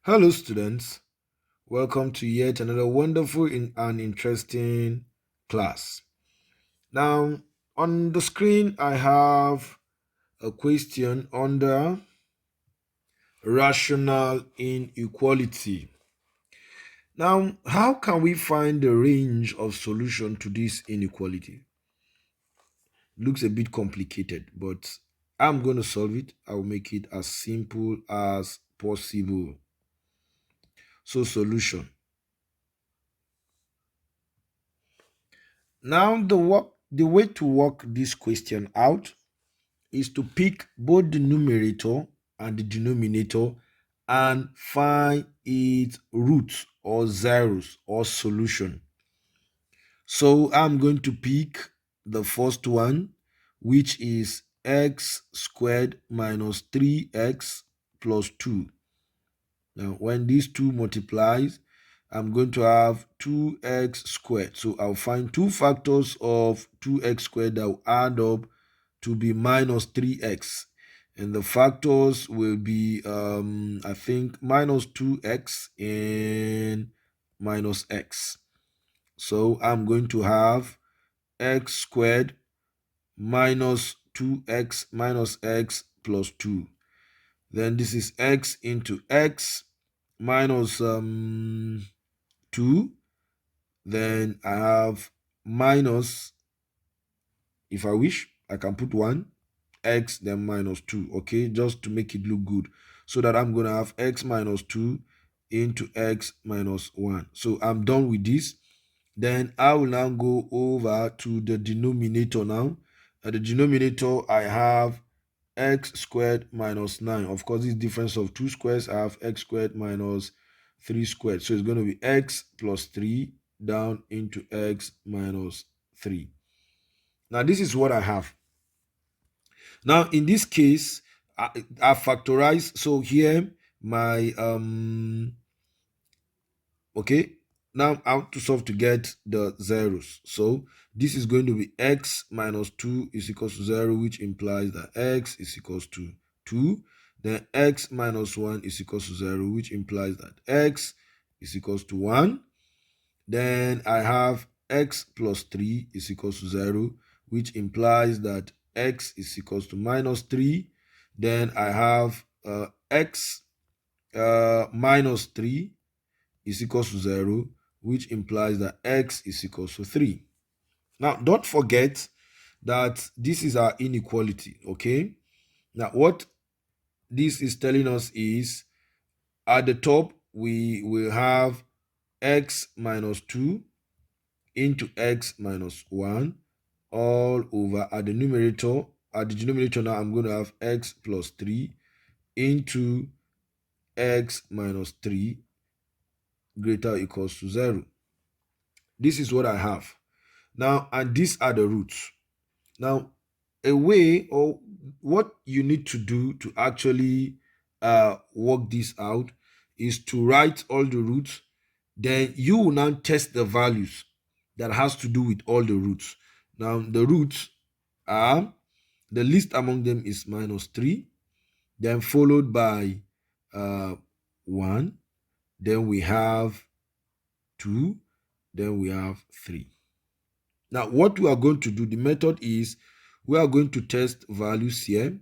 Hello, students. Welcome to yet another wonderful and interesting class. Now, on the screen, I have a question under rational inequality. Now, how can we find the range of solution to this inequality? Looks a bit complicated, but I'm going to solve it. I'll make it as simple as possible. So, solution. Now the way to work this question out is to pick both the numerator and the denominator and find its roots or zeros or solution. So I'm going to pick the first one, which is x squared minus 3x plus 2. Now, when these two multiplies, I'm going to have 2x squared. So I'll find two factors of 2x squared that will add up to be minus 3x. And the factors will be, I think, minus 2x and minus x. So I'm going to have x squared minus 2x minus x plus 2. Then this is x into x minus 2. Then I have minus, if I wish, I can put 1, x, then minus 2, okay, just to make it look good. So that I'm going to have x minus 2 into x minus 1. So I'm done with this. Then I will now go over to the denominator now. At the denominator, I have x squared minus 9. Of course, this difference of two squares, I have x squared minus 3 squared. So it's going to be x plus 3 down into x minus 3. Now, this is what I have. Now, in this case, I factorize. So here, my, okay, now I have to solve to get the zeros. So this is going to be x minus 2 is equals to 0, which implies that x is equals to 2. Then x minus 1 is equals to 0, which implies that x is equals to 1. Then I have x plus 3 is equals to 0, which implies that x is equals to minus 3. Then I have x minus 3 is equals to 0, which implies that x is equals to 3. Now, don't forget that this is our inequality, okay? Now, what this is telling us is at the top, we will have x minus 2 into x minus 1 all over at the numerator. At the denominator now, I'm going to have x plus 3 into x minus 3 greater or equals to 0. This is what I have. Now, and these are the roots. Now, a way or what you need to do to actually work this out is to write all the roots. Then you will now test the values that has to do with all the roots. Now, the roots are, the least among them is minus 3, then followed by 1, then we have 2, then we have 3. Now, what we are going to do, the method is we are going to test values here.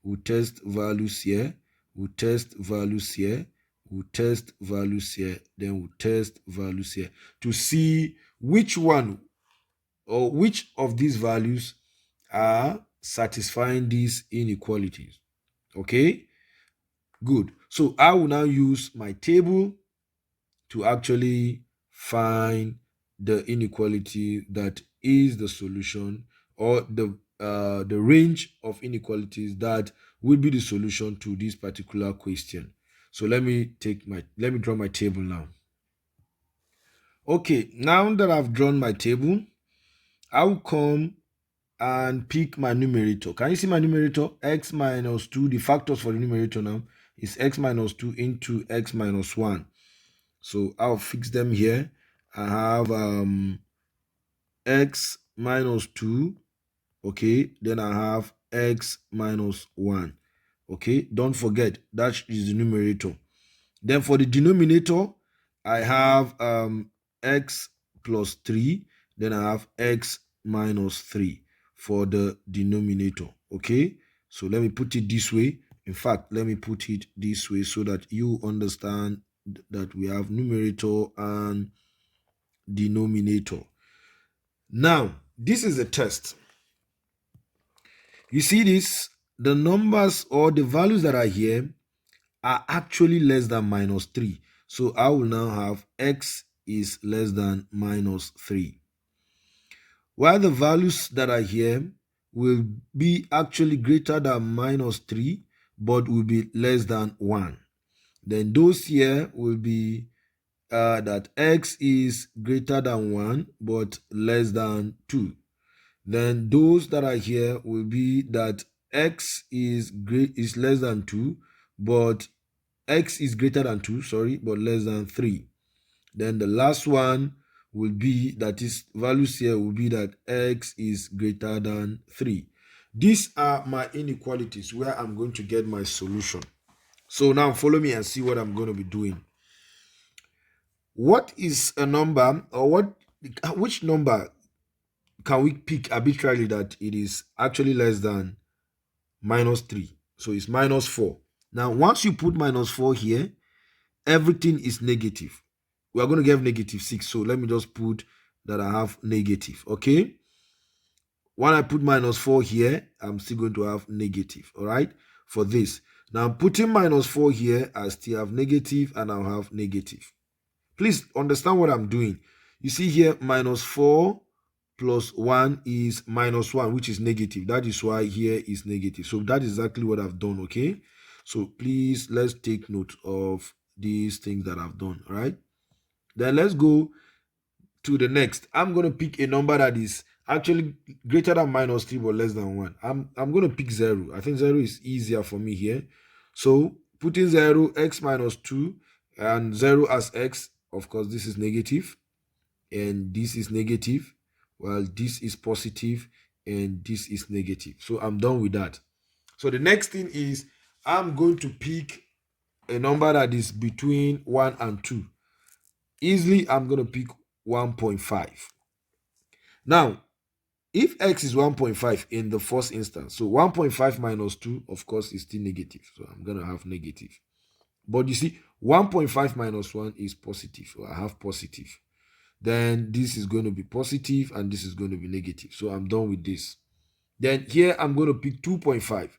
We'll test values here. We'll test values here. We'll test values here. Then we'll test values here to see which one or which of these values are satisfying these inequalities. Okay, good. So I will now use my table to actually find the inequality that is the solution, or the range of inequalities that will be the solution to this particular question. So let me draw my table now. Okay, now that I've drawn my table, I will come and pick my numerator. Can you see my numerator? X minus 2. The factors for the numerator now is x minus 2 into x minus 1. So I'll fix them here. I have x minus 2, okay, then I have x minus 1, okay. Don't forget that is the numerator. Then for the denominator, I have x plus 3. Then I have x minus 3 for the denominator. Okay, so let me put it this way. In fact, let me put it this way so that you understand that we have numerator and denominator. Now, this is a test. You see this? The numbers or the values that are here are actually less than minus 3. So I will now have x is less than minus 3. While the values that are here will be actually greater than minus 3, but will be less than 1. Then those here will be that x is greater than 1, but less than 2. Then those that are here will be that x is less than 2, but x is greater than 2, sorry, but less than 3. Then the last one will be, that is, values here will be that x is greater than 3. These are my inequalities where I'm going to get my solution. So now follow me and see what I'm going to be doing. What is a number, or which number can we pick arbitrarily that it is actually less than minus 3? So it's minus 4. Now, once you put minus 4 here, everything is negative. We are going to get negative 6. So let me just put that I have negative. Okay. When I put minus 4 here, I'm still going to have negative. All right. For this. Now, putting minus 4 here, I still have negative and I'll have negative. Please understand what I'm doing. You see here, minus 4 plus 1 is minus 1, which is negative. That is why here is negative. So that is exactly what I've done. Okay. So please, let's take note of these things that I've done. All right. Then let's go to the next. I'm going to pick a number that is actually greater than minus 3 but less than 1. I'm going to pick 0. I think 0 is easier for me here. So putting 0, x minus 2, and 0 as x, of course, this is negative, and this is negative, while this is positive, and this is negative. So I'm done with that. So the next thing is I'm going to pick a number that is between 1 and 2. Easily, I'm going to pick 1.5. Now, if x is 1.5 in the first instance, so 1.5 minus 2, of course, is still negative. So I'm going to have negative. But you see, 1.5 minus 1 is positive. So I have positive. Then this is going to be positive and this is going to be negative. So I'm done with this. Then here, I'm going to pick 2.5.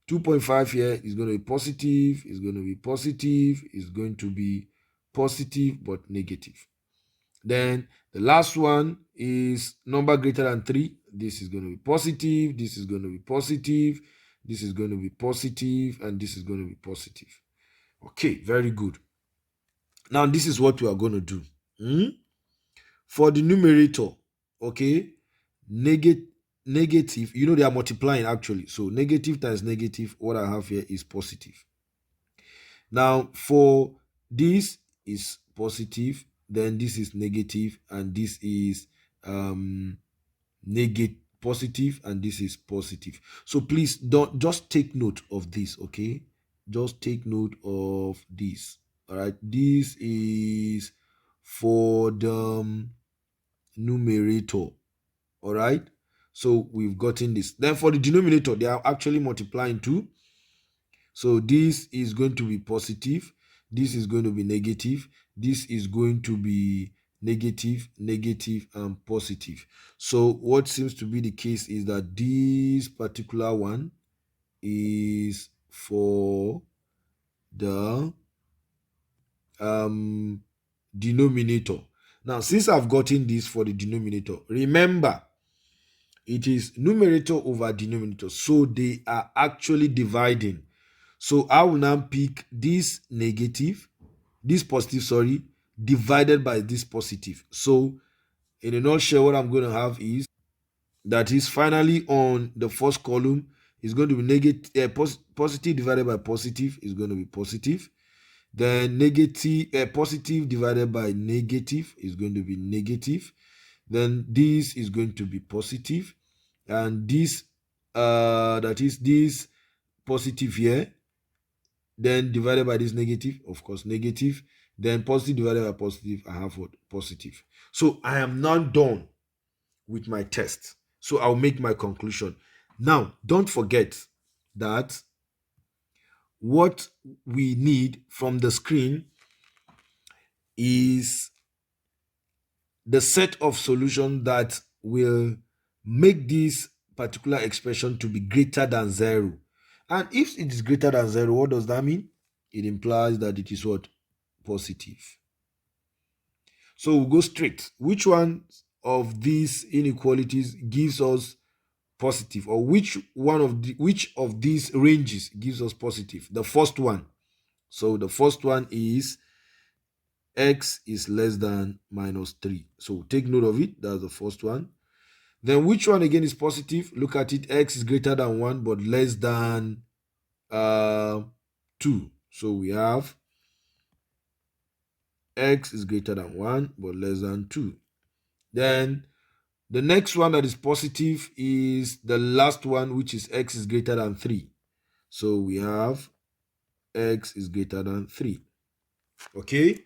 2.5 here is going to be positive, is going to be positive, is going to be positive but negative. Then the last one is number greater than 3. This is going to be positive, this is going to be positive, this is going to be positive, and this is going to be positive. Okay, very good. Now this is what we are going to do. For the numerator, okay, negative, you know they are multiplying actually. So negative times negative, what I have here is positive. Now for this is positive, then this is negative, and this is positive, and this is positive. So please don't just take note of this, okay? Just take note of this. All right, this is for the numerator. All right, so we've gotten this. Then for the denominator, they are actually multiplying too. So this is going to be positive, this is going to be negative, this is going to be negative, negative, and positive. So what seems to be the case is that this particular one is for the denominator. Now, since I've gotten this for the denominator, remember, it is numerator over denominator. So they are actually dividing. So I will now pick this negative, this positive, sorry, divided by this positive. So in a nutshell, what I'm going to have is that is finally on the first column is going to be negative, positive divided by positive is going to be positive. Then negative, positive divided by negative is going to be negative. Then this is going to be positive, and this that is this positive here then divided by this negative, of course, negative, then positive divided by positive, I have what? Positive. So I am now done with my test. So I'll make my conclusion. Now, don't forget that what we need from the screen is the set of solutions that will make this particular expression to be greater than 0. And if it is greater than 0, what does that mean? It implies that it is what? Positive. So we'll go straight. Which one of these inequalities gives us positive, or which of these ranges gives us positive? The first one. So the first one is x is less than -3. So take note of it. That's the first one. Then which one again is positive? Look at it. X is greater than 1 but less than 2. So we have x is greater than 1 but less than 2. Then the next one that is positive is the last one, which is x is greater than 3. So we have x is greater than 3. Okay.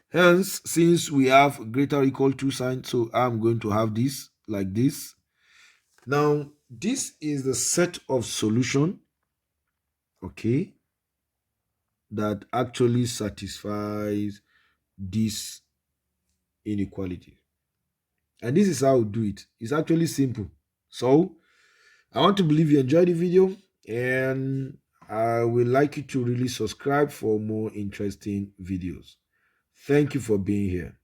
Hence, since we have greater or equal to sign, so I'm going to have this like this. Now, this is the set of solution, okay, that actually satisfies this inequality. And this is how we do it. It's actually simple. So, I want to believe you enjoyed the video, and I would like you to really subscribe for more interesting videos. Thank you for being here.